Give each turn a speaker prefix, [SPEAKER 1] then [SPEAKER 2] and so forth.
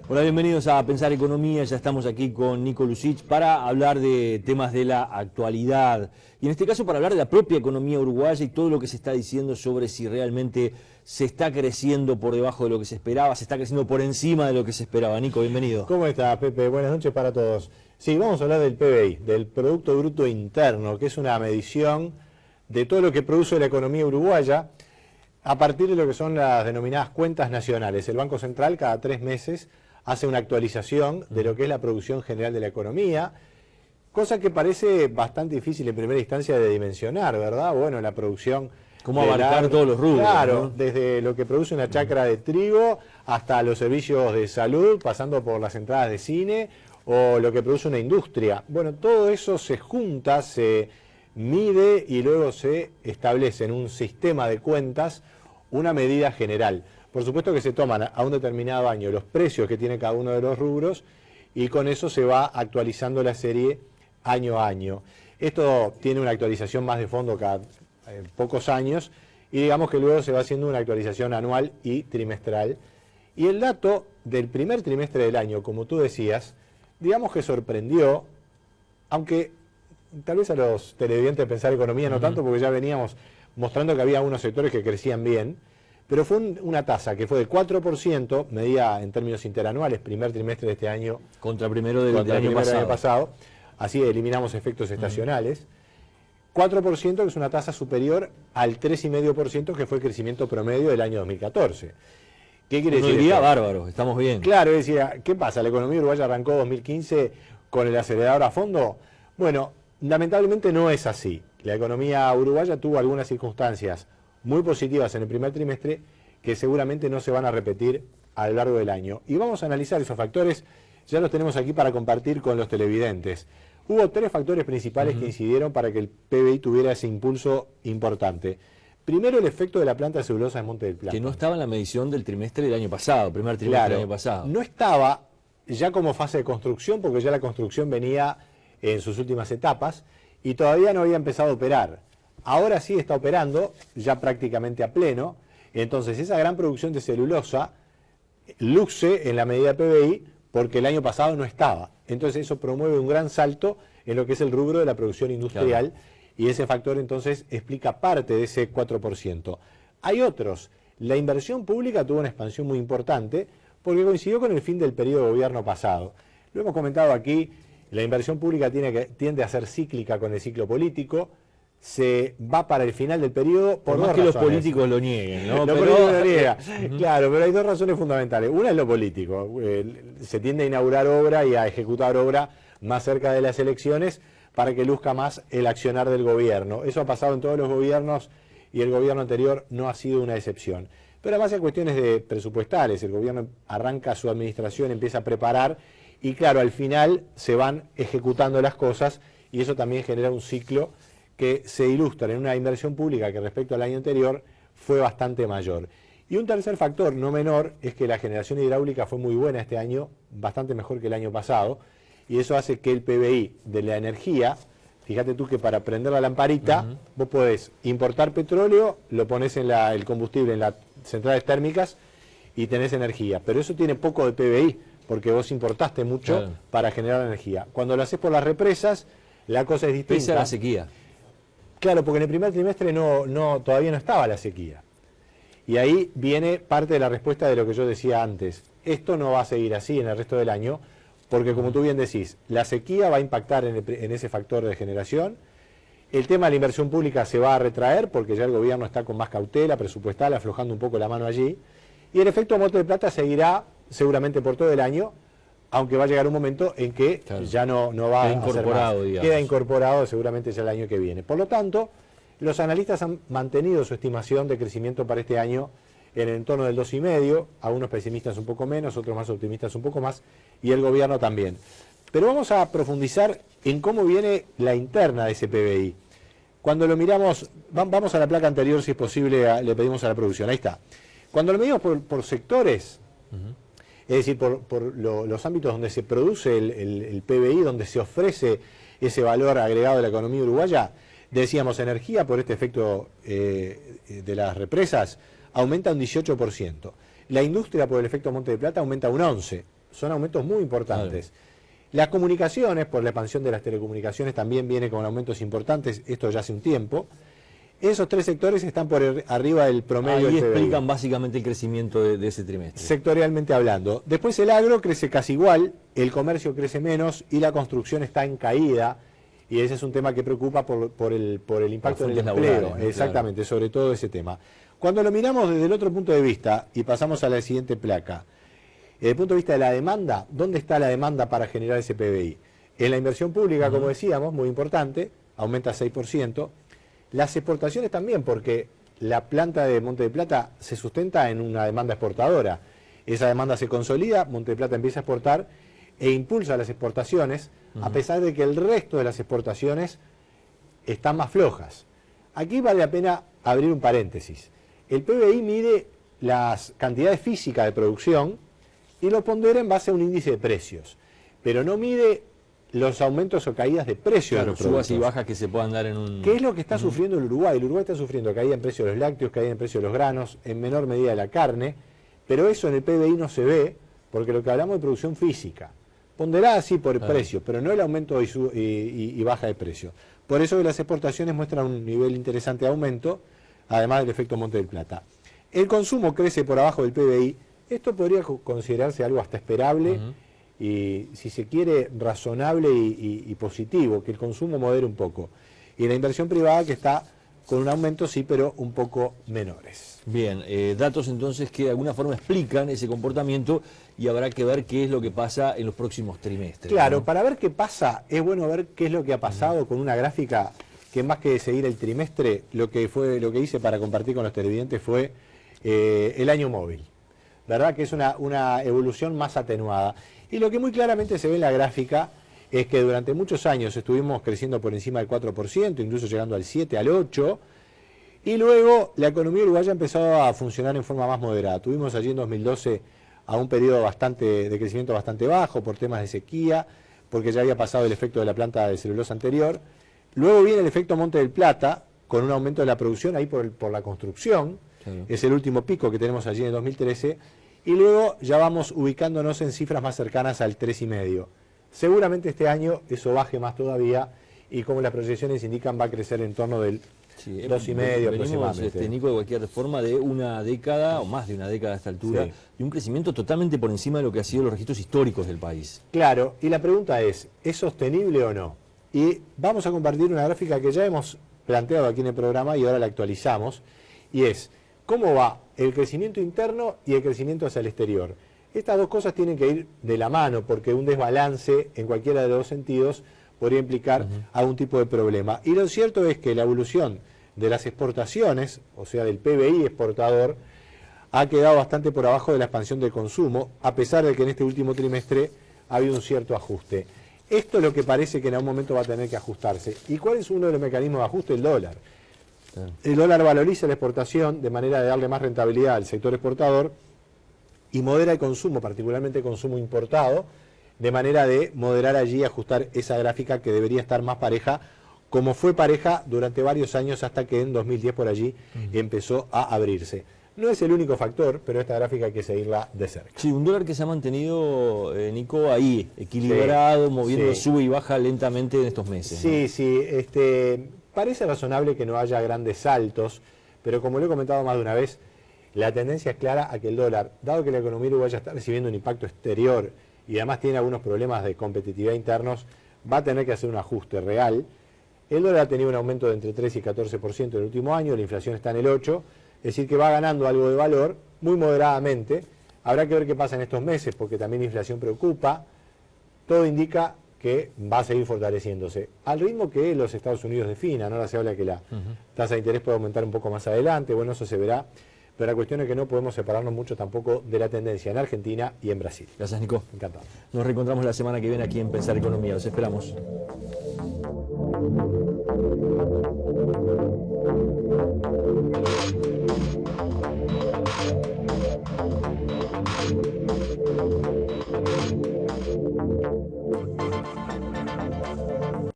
[SPEAKER 1] Hola, bienvenidos a Pensar Economía. Ya estamos aquí con Nico Lusic para hablar de temas de la actualidad. Y en este caso para hablar de la propia economía uruguaya y todo lo que se está diciendo sobre si realmente se está creciendo por debajo de lo que se esperaba, se está creciendo por encima de lo que se esperaba. Nico, bienvenido.
[SPEAKER 2] ¿Cómo estás, Pepe? Buenas noches para todos. Sí, vamos a hablar del PBI, del Producto Bruto Interno, que es una medición de todo lo que produce la economía uruguaya a partir de lo que son las denominadas cuentas nacionales. El Banco Central cada 3 meses hace una actualización de lo que es la producción general de la economía, cosa que parece bastante difícil en primera instancia de dimensionar, ¿verdad? Bueno, la producción...
[SPEAKER 1] ¿Cómo abarcar todos los rubros?
[SPEAKER 2] Claro,
[SPEAKER 1] ¿no?
[SPEAKER 2] Desde lo que produce una chacra de trigo hasta los servicios de salud, pasando por las entradas de cine o lo que produce una industria. Bueno, todo eso se junta, se mide y luego se establece en un sistema de cuentas una medida general. Por supuesto que se toman a un determinado año los precios que tiene cada uno de los rubros y con eso se va actualizando la serie año a año. Esto tiene una actualización más de fondo cada pocos años y digamos que luego se va haciendo una actualización anual y trimestral. Y el dato del primer trimestre del año, como tú decías, digamos que sorprendió, aunque tal vez a los televidentes de Pensar Economía no tanto, porque ya veníamos mostrando que había unos sectores que crecían bien, pero fue una tasa que fue de 4%, medida en términos interanuales, primer trimestre de este año
[SPEAKER 1] contra primero del año
[SPEAKER 2] pasado, así eliminamos efectos estacionales. 4%, que es una tasa superior al 3,5% que fue el crecimiento promedio del año 2014. ¿Qué quiere decir?
[SPEAKER 1] Diría bárbaro, estamos bien.
[SPEAKER 2] Claro, es decir, ¿qué pasa? ¿La economía uruguaya arrancó 2015 con el acelerador a fondo? Bueno, lamentablemente no es así. La economía uruguaya tuvo algunas circunstancias muy positivas en el primer trimestre que seguramente no se van a repetir a lo largo del año. Y vamos a analizar esos factores, ya los tenemos aquí para compartir con los televidentes. Hubo 3 factores principales que incidieron para que el PBI tuviera ese impulso importante. Primero, el efecto de la planta de celulosa de Monte del Plata.
[SPEAKER 1] Que no estaba en la medición del trimestre del año pasado, primer trimestre del año pasado.
[SPEAKER 2] No estaba ya como fase de construcción, porque ya la construcción venía en sus últimas etapas y todavía no había empezado a operar. Ahora sí está operando, ya prácticamente a pleno. Entonces esa gran producción de celulosa luce en la medida PBI porque el año pasado no estaba. Entonces eso promueve un gran salto en lo que es el rubro de la producción industrial, claro. Y ese factor entonces explica parte de ese 4%. Hay otros. La inversión pública tuvo una expansión muy importante porque coincidió con el fin del periodo de gobierno pasado. Lo hemos comentado aquí, la inversión pública tiende a ser cíclica con el ciclo político. Se va para el final del periodo por dos razones.
[SPEAKER 1] Los políticos lo nieguen, ¿no?
[SPEAKER 2] Los políticos lo niegan. Claro, pero hay 2 razones fundamentales. Una es lo político. Se tiende a inaugurar obra y a ejecutar obra más cerca de las elecciones para que luzca más el accionar del gobierno. Eso ha pasado en todos los gobiernos y el gobierno anterior no ha sido una excepción. Pero además hay cuestiones presupuestales. El gobierno arranca su administración, empieza a preparar y claro, al final se van ejecutando las cosas y eso también genera un ciclo que se ilustra en una inversión pública que respecto al año anterior fue bastante mayor. Y un tercer factor no menor es que la generación hidráulica fue muy buena este año, bastante mejor que el año pasado, y eso hace que el PBI de la energía, fíjate tú que para prender la lamparita, vos podés importar petróleo, lo pones en el combustible en las centrales térmicas y tenés energía, pero eso tiene poco de PBI, porque vos importaste mucho para generar energía. Cuando lo haces por las represas, la cosa es distinta.
[SPEAKER 1] Pesa la sequía.
[SPEAKER 2] Claro, porque en el primer trimestre todavía no estaba la sequía. Y ahí viene parte de la respuesta de lo que yo decía antes. Esto no va a seguir así en el resto del año, porque como tú bien decís, la sequía va a impactar en ese factor de generación. El tema de la inversión pública se va a retraer, porque ya el gobierno está con más cautela presupuestal, aflojando un poco la mano allí. Y el efecto Monte del Plata seguirá seguramente por todo el año, aunque va a llegar un momento en que ya no va a
[SPEAKER 1] incorporado,
[SPEAKER 2] ser más. Queda incorporado seguramente ya el año que viene. Por lo tanto, los analistas han mantenido su estimación de crecimiento para este año en el entorno del 2,5%, algunos pesimistas un poco menos, otros más optimistas un poco más, y el gobierno también. Pero vamos a profundizar en cómo viene la interna de ese PBI. Cuando lo miramos, vamos a la placa anterior si es posible, le pedimos a la producción, ahí está. Cuando lo medimos por sectores, es decir, por los ámbitos donde se produce el PBI, donde se ofrece ese valor agregado de la economía uruguaya, decíamos, energía por este efecto de las represas aumenta un 18%. La industria por el efecto Monte de Plata aumenta un 11%. Son aumentos muy importantes. Claro. Las comunicaciones, por la expansión de las telecomunicaciones, también viene con aumentos importantes, esto ya hace un tiempo. Esos tres sectores están por arriba del promedio del PBI.
[SPEAKER 1] Explican básicamente el crecimiento de ese trimestre.
[SPEAKER 2] Sectorialmente hablando. Después el agro crece casi igual, el comercio crece menos y la construcción está en caída. Y ese es un tema que preocupa por el impacto en el empleo. Laborales, exactamente, claro. Sobre todo ese tema. Cuando lo miramos desde el otro punto de vista, y pasamos a la siguiente placa, desde el punto de vista de la demanda, ¿dónde está la demanda para generar ese PBI? En la inversión pública, como decíamos, muy importante, aumenta 6%. Las exportaciones también, porque la planta de Monte de Plata se sustenta en una demanda exportadora. Esa demanda se consolida, Monte de Plata empieza a exportar e impulsa las exportaciones, a pesar de que el resto de las exportaciones están más flojas. Aquí vale la pena abrir un paréntesis. El PBI mide las cantidades físicas de producción y lo pondera en base a un índice de precios, pero no mide los aumentos o caídas de precios.
[SPEAKER 1] Claro, subas y bajas que se puedan dar en un...
[SPEAKER 2] ¿Qué es lo que está sufriendo el Uruguay? El Uruguay está sufriendo caída en precios de los lácteos, caída en precios de los granos, en menor medida de la carne, pero eso en el PBI no se ve, porque lo que hablamos de producción física, ponderada sí por el precio, pero no el aumento y baja de precio. Por eso que las exportaciones muestran un nivel interesante de aumento, además del efecto Monte del Plata. El consumo crece por abajo del PBI. Esto podría considerarse algo hasta esperable y, si se quiere, razonable y positivo, que el consumo modere un poco. Y la inversión privada que está con un aumento sí, pero un poco menores.
[SPEAKER 1] Bien, datos entonces que de alguna forma explican ese comportamiento y habrá que ver qué es lo que pasa en los próximos trimestres.
[SPEAKER 2] Claro,
[SPEAKER 1] ¿no?
[SPEAKER 2] Para ver qué pasa, es bueno ver qué es lo que ha pasado con una gráfica que, más que seguir el trimestre, lo que hice para compartir con los televidentes fue el año móvil. ¿Verdad? Que es una evolución más atenuada. Y lo que muy claramente se ve en la gráfica es que durante muchos años estuvimos creciendo por encima del 4%, incluso llegando al 7, al 8%, y luego la economía uruguaya empezó a funcionar en forma más moderada. Tuvimos allí en 2012 a un periodo de crecimiento bastante bajo por temas de sequía, porque ya había pasado el efecto de la planta de celulosa anterior. Luego viene el efecto Monte del Plata, con un aumento de la producción ahí por la construcción. Es el último pico que tenemos allí en el 2013, y luego ya vamos ubicándonos en cifras más cercanas al 3,5. Seguramente este año eso baje más todavía, y como las proyecciones indican va a crecer en torno del 2,5 aproximadamente.
[SPEAKER 1] Nico, de cualquier forma de una década, o más de una década a esta altura, y un crecimiento totalmente por encima de lo que han sido los registros históricos del país.
[SPEAKER 2] Claro, y la pregunta ¿es sostenible o no? Y vamos a compartir una gráfica que ya hemos planteado aquí en el programa y ahora la actualizamos, y es cómo va el crecimiento interno y el crecimiento hacia el exterior. Estas dos cosas tienen que ir de la mano, porque un desbalance en cualquiera de los dos sentidos podría implicar algún tipo de problema. Y lo cierto es que la evolución de las exportaciones, o sea del PBI exportador, ha quedado bastante por abajo de la expansión del consumo, a pesar de que en este último trimestre ha habido un cierto ajuste. Esto es lo que parece que en algún momento va a tener que ajustarse. ¿Y cuál es uno de los mecanismos de ajuste? El dólar. El dólar valoriza la exportación de manera de darle más rentabilidad al sector exportador y modera el consumo, particularmente el consumo importado, de manera de moderar allí y ajustar esa gráfica que debería estar más pareja, como fue pareja durante varios años hasta que en 2010 por allí empezó a abrirse. No es el único factor, pero esta gráfica hay que seguirla de cerca.
[SPEAKER 1] Sí, un dólar que se ha mantenido, Nico, ahí, equilibrado, moviendo, sube y baja lentamente en estos meses.
[SPEAKER 2] Sí, parece razonable que no haya grandes saltos, pero como lo he comentado más de una vez, la tendencia es clara a que el dólar, dado que la economía uruguaya está recibiendo un impacto exterior y además tiene algunos problemas de competitividad internos, va a tener que hacer un ajuste real. El dólar ha tenido un aumento de entre 3 y 14% en el último año, la inflación está en el 8%, es decir que va ganando algo de valor, muy moderadamente. Habrá que ver qué pasa en estos meses, porque también la inflación preocupa. Todo indica que va a seguir fortaleciéndose, al ritmo que los Estados Unidos definan. Ahora se habla que la tasa de interés puede aumentar un poco más adelante, bueno, eso se verá. Pero la cuestión es que no podemos separarnos mucho tampoco de la tendencia en Argentina y en Brasil.
[SPEAKER 1] Gracias, Nico.
[SPEAKER 2] Encantado.
[SPEAKER 1] Nos reencontramos la semana que viene aquí en Pensar Economía. Los esperamos.